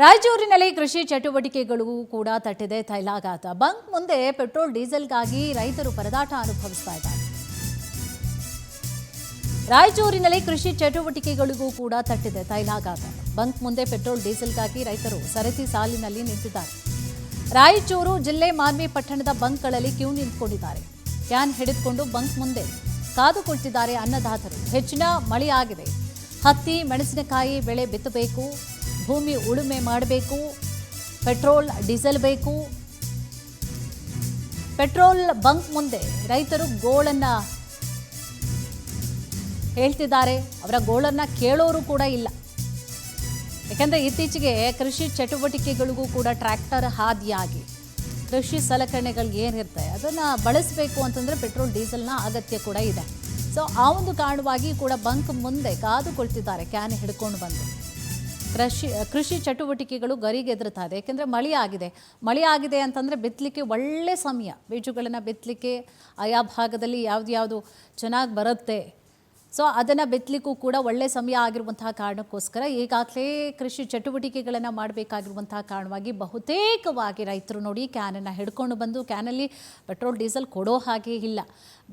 ರಾಯಚೂರಿನಲ್ಲಿ ಕೃಷಿ ಚಟುವಟಿಕೆಗಳಿಗೂ ಕೂಡ ತಟ್ಟಿದೆ ತೈಲಾಘಾತ. ಬಂಕ್ ಮುಂದೆ ಪೆಟ್ರೋಲ್ ಡೀಸೆಲ್ಗಾಗಿ ರೈತರು ಪರದಾಟ ಅನುಭವಿಸ್ತಾ ಇದ್ದಾರೆ. ರಾಯಚೂರಿನಲ್ಲಿ ಕೃಷಿ ಚಟುವಟಿಕೆಗಳಿಗೂ ಕೂಡ ತಟ್ಟಿದೆ ತೈಲಾಘಾತ. ಬಂಕ್ ಮುಂದೆ ಪೆಟ್ರೋಲ್ ಡೀಸೆಲ್ಗಾಗಿ ರೈತರು ಸರತಿ ಸಾಲಿನಲ್ಲಿ ನಿಂತಿದ್ದಾರೆ. ರಾಯಚೂರು ಜಿಲ್ಲೆ ಮಾನ್ವಿ ಪಟ್ಟಣದ ಬಂಕ್ಗಳಲ್ಲಿ ಕ್ಯೂ ನಿಂತುಕೊಂಡಿದ್ದಾರೆ. ಕ್ಯಾನ್ ಹಿಡಿದುಕೊಂಡು ಬಂಕ್ ಮುಂದೆ ಕಾದು ಕುಳಿತಿದ್ದಾರೆ ಅನ್ನದಾತರು. ಹೆಚ್ಚಿನ ಮಳೆಯಾಗಿದೆ. ಹತ್ತಿ ಮೆಣಸಿನಕಾಯಿ ಬೆಳೆ ಬಿತ್ತಬೇಕು, ಭೂಮಿ ಉಳುಮೆ ಮಾಡಬೇಕು, ಪೆಟ್ರೋಲ್ ಡೀಸೆಲ್ ಬೇಕು. ಪೆಟ್ರೋಲ್ ಬಂಕ್ ಮುಂದೆ ರೈತರು ಗೋಳನ್ನ ಹೇಳ್ತಿದ್ದಾರೆ. ಅವರ ಗೋಳನ್ನ ಕೇಳೋರು ಕೂಡ ಇಲ್ಲ. ಯಾಕಂದರೆ ಇತ್ತೀಚೆಗೆ ಕೃಷಿ ಚಟುವಟಿಕೆಗಳಿಗೂ ಕೂಡ ಟ್ರ್ಯಾಕ್ಟರ್ ಹಾದಿಯಾಗಿ ಕೃಷಿ ಸಲಕರಣೆಗಳು ಏನಿರುತ್ತೆ ಅದನ್ನು ಬಳಸಬೇಕು ಅಂತಂದರೆ ಪೆಟ್ರೋಲ್ ಡೀಸೆಲ್ನ ಅಗತ್ಯ ಕೂಡ ಇದೆ. ಸೊ ಆ ಒಂದು ಕಾರಣವಾಗಿ ಕೂಡ ಬಂಕ್ ಮುಂದೆ ಕಾದುಕೊಳ್ತಿದ್ದಾರೆ ಕ್ಯಾನ್ ಹಿಡ್ಕೊಂಡು ಬಂದು. ಕೃಷಿ ಚಟುವಟಿಕೆಗಳು ಗರಿಗೆದರ್ತಾ ಇದೆ. ಏಕೆಂದರೆ ಮಳೆ ಆಗಿದೆ ಅಂತಂದರೆ ಬಿತ್ತಲಿಕ್ಕೆ ಒಳ್ಳೆ ಸಮಯ. ಬೀಜಗಳನ್ನು ಬಿತ್ತಲಿಕ್ಕೆ ಆಯಾ ಭಾಗದಲ್ಲಿ ಯಾವುದು ಚೆನ್ನಾಗಿ ಬರುತ್ತೆ. ಸೊ ಅದನ್ನು ಬಿತ್ತಲಿಕ್ಕೂ ಕೂಡ ಒಳ್ಳೆ ಸಮಯ ಆಗಿರುವಂತಹ ಕಾರಣಕ್ಕೋಸ್ಕರ ಈಗಾಗಲೇ ಕೃಷಿ ಚಟುವಟಿಕೆಗಳನ್ನು ಮಾಡಬೇಕಾಗಿರುವಂತಹ ಕಾರಣವಾಗಿ ಬಹುತೇಕವಾಗಿ ರೈತರು ನೋಡಿ ಕ್ಯಾನನ್ನು ಹಿಡ್ಕೊಂಡು ಬಂದು, ಕ್ಯಾನಲ್ಲಿ ಪೆಟ್ರೋಲ್ ಡೀಸೆಲ್ ಕೊಡೋ ಹಾಗೆ ಇಲ್ಲ,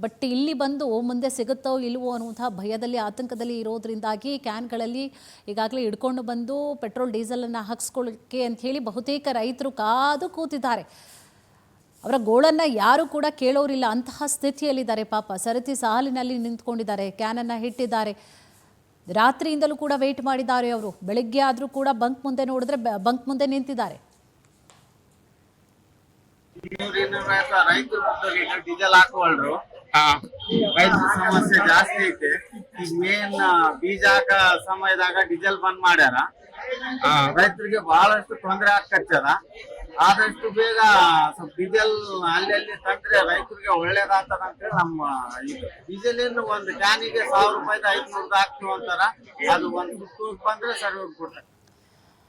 ಬಟ್ ಇಲ್ಲಿ ಬಂದು ಮುಂದೆ ಸಿಗುತ್ತೋ ಇಲ್ವೋ ಅನ್ನುವಂಥ ಭಯದಲ್ಲಿ ಆತಂಕದಲ್ಲಿ ಇರೋದ್ರಿಂದಾಗಿ ಕ್ಯಾನ್ಗಳಲ್ಲಿ ಈಗಾಗಲೇ ಹಿಡ್ಕೊಂಡು ಬಂದು ಪೆಟ್ರೋಲ್ ಡೀಸೆಲನ್ನು ಹಾಕಿಸ್ಕೊಳ್ಳೋಕ್ಕೆ ಅಂಥೇಳಿ ಬಹುತೇಕ ರೈತರು ಕಾದು ಕೂತಿದ್ದಾರೆ. ಅವರ ಗೋಳನ್ನು ಯಾರು ಕೂಡ ಕೇಳೋರಿಲ್ಲ. ಅಂತಹ ಸ್ಥಿತಿಯಲ್ಲಿದ್ದಾರೆ. ಪಾಪ ಸರತಿ ಸಾಲಿನಲ್ಲಿ ನಿಂತ್ಕೊಂಡಿದ್ದಾರೆ. ಕ್ಯಾನನ್ನು ಇಟ್ಟಿದ್ದಾರೆ. ರಾತ್ರಿಯಿಂದಲೂ ಕೂಡ ವೆಯ್ಟ್ ಮಾಡಿದ್ದಾರೆ ಅವರು. ಬೆಳಗ್ಗೆ ಆದರೂ ಕೂಡ ಬಂಕ್ ಮುಂದೆ ನೋಡಿದ್ರೆ ಬಂಕ್ ಮುಂದೆ ನಿಂತಿದ್ದಾರೆ. ರೈತರು ಡೀಸೆಲ್ ಹಾಕುವಲ್ರು, ರೈತರ ಸಮಸ್ಯೆ ಜಾಸ್ತಿ ಐತೆ. ಈಗ ಮೇನ್ ಬೀಜ ಹಾಕ ಸಮಯದಾಗ ಡೀಸೆಲ್ ಬಂದ್ ಮಾಡ್ಯಾರ. ರೈತರಿಗೆ ಬಹಳಷ್ಟು ತೊಂದರೆ ಆಕತ್ತದ. ಆದಷ್ಟು ಬೇಗ ಸ್ವಲ್ಪ ಡೀಸೆಲ್ ಅಲ್ಲಿ ತಂದ್ರೆ ರೈತರಿಗೆ ಒಳ್ಳೇದಾಗ್ತದ ಅಂತೇಳಿ ನಮ್ಮ ಇದು. ಡೀಸೆಲ್ ಏನು ಒಂದು ಕ್ಯಾನಿಗೆ 1000 ರೂಪಾಯಿ 500 ಹಾಕ್ತೀವಿ ಅಂತಾರ. ಅದು ಒಂದು ಸುತ್ತು ಬಂದ್ರೆ ಸರಿ ಹೋಗ್ಬಿಡ್ತಾರೆ.